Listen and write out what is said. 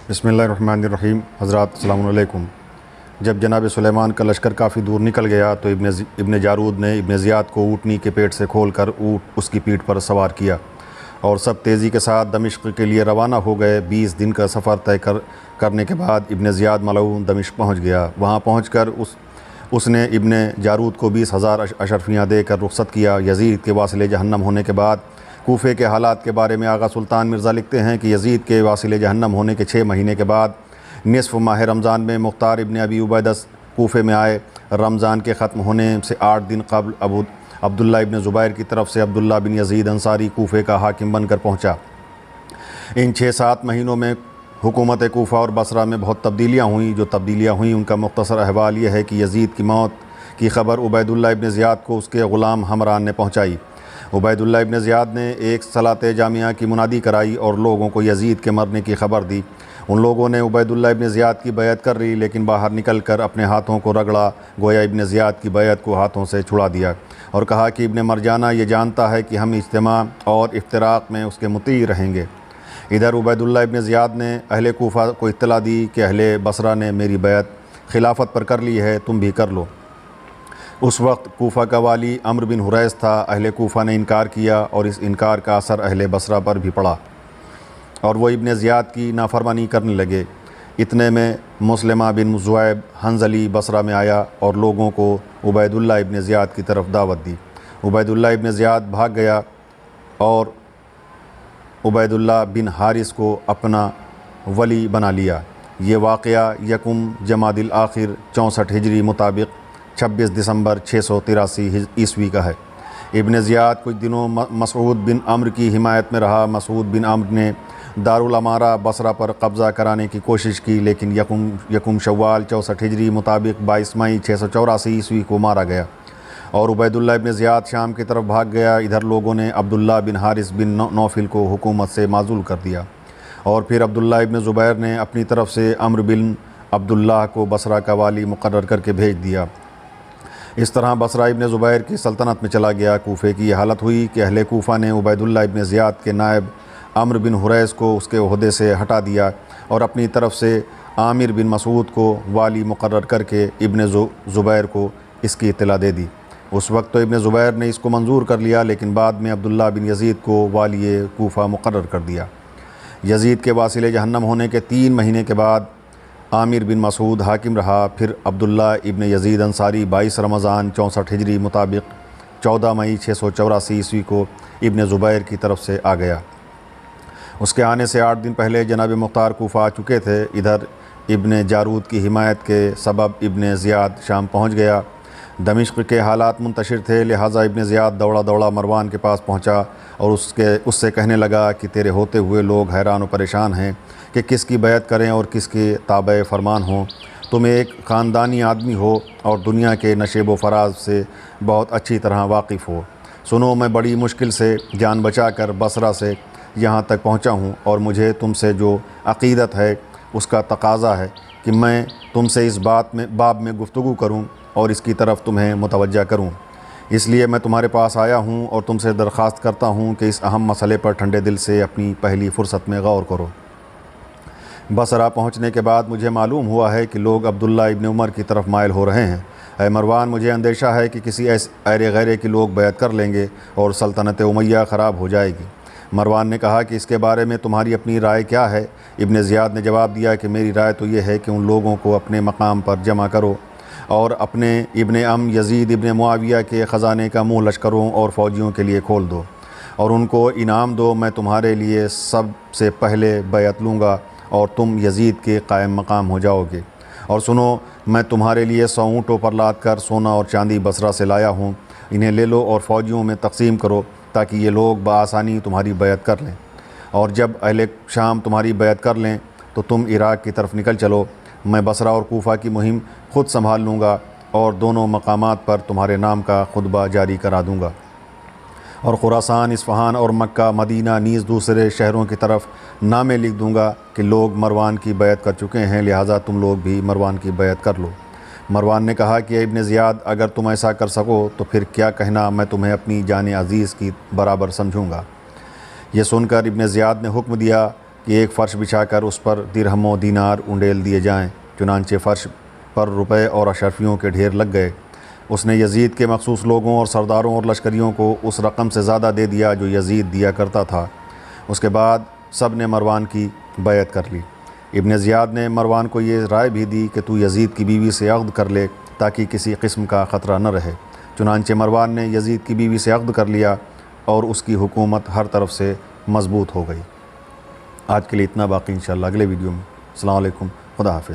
بسم اللہ الرحمن الرحیم۔ حضرات السلام علیکم۔ جب جناب سلیمان کا لشکر کافی دور نکل گیا تو ابن جارود نے ابن زیاد کو اونٹنی کے پیٹ سے کھول کر اونٹ اس کی پیٹھ پر سوار کیا اور سب تیزی کے ساتھ دمشق کے لیے روانہ ہو گئے۔ 20 دن کا سفر طے کرنے کے بعد ابن زیاد ملعون دمشق پہنچ گیا۔ وہاں پہنچ کر اس نے ابن جارود کو 20,000 اشرفیاں دے کر رخصت کیا۔ یزید کے واصل جہنم ہونے کے بعد کوفے کے حالات کے بارے میں آغا سلطان مرزا لکھتے ہیں کہ یزید کے واصل جہنم ہونے کے 6 مہینے کے بعد نصف ماہ رمضان میں مختار ابن ابی عبیدہ کوفے میں آئے۔ رمضان کے ختم ہونے سے 8 دن قبل عبداللہ ابن زبیر کی طرف سے عبداللہ بن یزید انصاری کوفے کا حاکم بن کر پہنچا۔ ان 6-7 مہینوں میں حکومت کوفہ اور بصرہ میں بہت تبدیلیاں ہوئیں۔ جو تبدیلیاں ہوئیں ان کا مختصر احوال یہ ہے کہ یزید کی موت کی خبر عبید اللہ ابن زیاد کو اس کے غلام حمران نے پہنچائی۔ عبید اللہ ابن زیاد نے ایک صلاۃ جامعہ کی منادی کرائی اور لوگوں کو یزید کے مرنے کی خبر دی۔ ان لوگوں نے عبید اللہ ابن زیاد کی بیعت کر لی، لیکن باہر نکل کر اپنے ہاتھوں کو رگڑا، گویا ابن زیاد کی بیعت کو ہاتھوں سے چھڑا دیا اور کہا کہ ابن مرجانہ یہ جانتا ہے کہ ہم اجتماع اور افتراق میں اس کے مطیع رہیں گے۔ ادھر عبید اللہ ابن زیاد نے اہل کوفہ کو اطلاع دی کہ اہل بصرہ نے میری بیعت خلافت پر کر لی ہے، تم بھی کر لو۔ اس وقت کوفہ کا والی عمر بن حریث تھا۔ اہل کوفہ نے انکار کیا اور اس انکار کا اثر اہل بصرہ پر بھی پڑا اور وہ ابن زیاد کی نافرمانی کرنے لگے۔ اتنے میں مسلمہ بن ذؤیب حنظلی بصرہ میں آیا اور لوگوں کو عبید اللہ ابن زیاد کی طرف دعوت دی۔ عبید اللہ ابن زیاد بھاگ گیا اور عبید اللہ بن حارث کو اپنا ولی بنا لیا۔ یہ واقعہ یکم جمادی الاخر 64 ہجری مطابق 26 دسمبر 683 عیسوی کا ہے۔ ابن زیاد کچھ دنوں مسعود بن عمرو کی حمایت میں رہا۔ مسعود بن عمرو نے دارالامارہ بصرہ پر قبضہ کرانے کی کوشش کی، لیکن یکم شوال 64 ہجری مطابق 22 مئی 684 عیسوی کو مارا گیا اور عبید اللہ ابن زیاد شام کی طرف بھاگ گیا۔ ادھر لوگوں نے عبداللہ بن حارث بن نوفل کو حکومت سے معزول کر دیا اور پھر عبداللہ ابن زبیر نے اپنی طرف سے عمرو بن عبداللہ کو بصرہ کا والی مقرر کر کے بھیج دیا۔ اس طرح بصرہ ابن زبیر کی سلطنت میں چلا گیا۔ کوفے کی یہ حالت ہوئی کہ اہل کوفہ نے عبید اللہ ابن زیاد کے نائب عمرو بن حریث کو اس کے عہدے سے ہٹا دیا اور اپنی طرف سے عامر بن مسعود کو والی مقرر کر کے ابن زبیر کو اس کی اطلاع دے دی۔ اس وقت تو ابن زبیر نے اس کو منظور کر لیا، لیکن بعد میں عبداللہ بن یزید کو والی کوفہ مقرر کر دیا۔ یزید کے واصل جہنم ہونے کے 3 مہینے کے بعد عامر بن مسعود حاکم رہا۔ پھر عبداللہ ابن یزید انصاری 22 رمضان 64 ہجری مطابق 14 مئی 684 عیسوی کو ابن زبیر کی طرف سے آ گیا۔ اس کے آنے سے 8 دن پہلے جناب مختار کوفہ آ چکے تھے۔ ادھر ابن جارود کی حمایت کے سبب ابن زیاد شام پہنچ گیا۔ دمشق کے حالات منتشر تھے، لہٰذا ابن زیاد دوڑا مروان کے پاس پہنچا اور اس سے کہنے لگا کہ تیرے ہوتے ہوئے لوگ حیران و پریشان ہیں کہ کس کی بیعت کریں اور کس کے تابع فرمان ہوں۔ تم ایک خاندانی آدمی ہو اور دنیا کے نشیب و فراز سے بہت اچھی طرح واقف ہو۔ سنو، میں بڑی مشکل سے جان بچا کر بصرہ سے یہاں تک پہنچا ہوں اور مجھے تم سے جو عقیدت ہے اس کا تقاضا ہے کہ میں تم سے اس باب میں گفتگو کروں اور اس کی طرف تمہیں متوجہ کروں۔ اس لیے میں تمہارے پاس آیا ہوں اور تم سے درخواست کرتا ہوں کہ اس اہم مسئلے پر ٹھنڈے دل سے اپنی پہلی فرصت میں غور کرو۔ بصرہ پہنچنے کے بعد مجھے معلوم ہوا ہے کہ لوگ عبداللہ ابن عمر کی طرف مائل ہو رہے ہیں۔ اے مروان، مجھے اندیشہ ہے کہ کسی ایرے غیرے کے لوگ بیعت کر لیں گے اور سلطنت امیہ خراب ہو جائے گی۔ مروان نے کہا کہ اس کے بارے میں تمہاری اپنی رائے کیا ہے؟ ابن زیاد نے جواب دیا کہ میری رائے تو یہ ہے کہ ان لوگوں کو اپنے مقام پر جمع کرو اور اپنے ابن یزید ابن معاویہ کے خزانے کا منہ لشکروں اور فوجیوں کے لیے کھول دو اور ان کو انعام دو۔ میں تمہارے لیے سب سے پہلے بیعت لوں گا اور تم یزید کے قائم مقام ہو جاؤ گے۔ اور سنو، میں تمہارے لیے 100 اونٹوں پر لاد کر سونا اور چاندی بصرہ سے لایا ہوں، انہیں لے لو اور فوجیوں میں تقسیم کرو تاکہ یہ لوگ بآسانی تمہاری بیعت کر لیں، اور جب اہل شام تمہاری بیعت کر لیں تو تم عراق کی طرف نکل چلو۔ میں بصرہ اور کوفہ کی مہم خود سنبھال لوں گا اور دونوں مقامات پر تمہارے نام کا خطبہ جاری کرا دوں گا، اور خراسان، اصفہان اور مکہ، مدینہ نیز دوسرے شہروں کی طرف نامے لکھ دوں گا کہ لوگ مروان کی بیعت کر چکے ہیں، لہٰذا تم لوگ بھی مروان کی بیعت کر لو۔ مروان نے کہا کہ ابن زیاد، اگر تم ایسا کر سکو تو پھر کیا کہنا، میں تمہیں اپنی جان عزیز کی برابر سمجھوں گا۔ یہ سن کر ابن زیاد نے حکم دیا کہ ایک فرش بچھا کر اس پر درہم و دینار انڈیل دیے جائیں۔ چنانچہ فرش پر روپے اور اشرفیوں کے ڈھیر لگ گئے۔ اس نے یزید کے مخصوص لوگوں اور سرداروں اور لشکریوں کو اس رقم سے زیادہ دے دیا جو یزید دیا کرتا تھا۔ اس کے بعد سب نے مروان کی بیعت کر لی۔ ابن زیاد نے مروان کو یہ رائے بھی دی کہ تو یزید کی بیوی سے عقد کر لے تاکہ کسی قسم کا خطرہ نہ رہے۔ چنانچہ مروان نے یزید کی بیوی سے عقد کر لیا اور اس کی حکومت ہر طرف سے مضبوط ہو گئی۔ آج کے لیے اتنا، باقی انشاءاللہ اگلے ویڈیو میں۔ السلام علیکم، خدا حافظ۔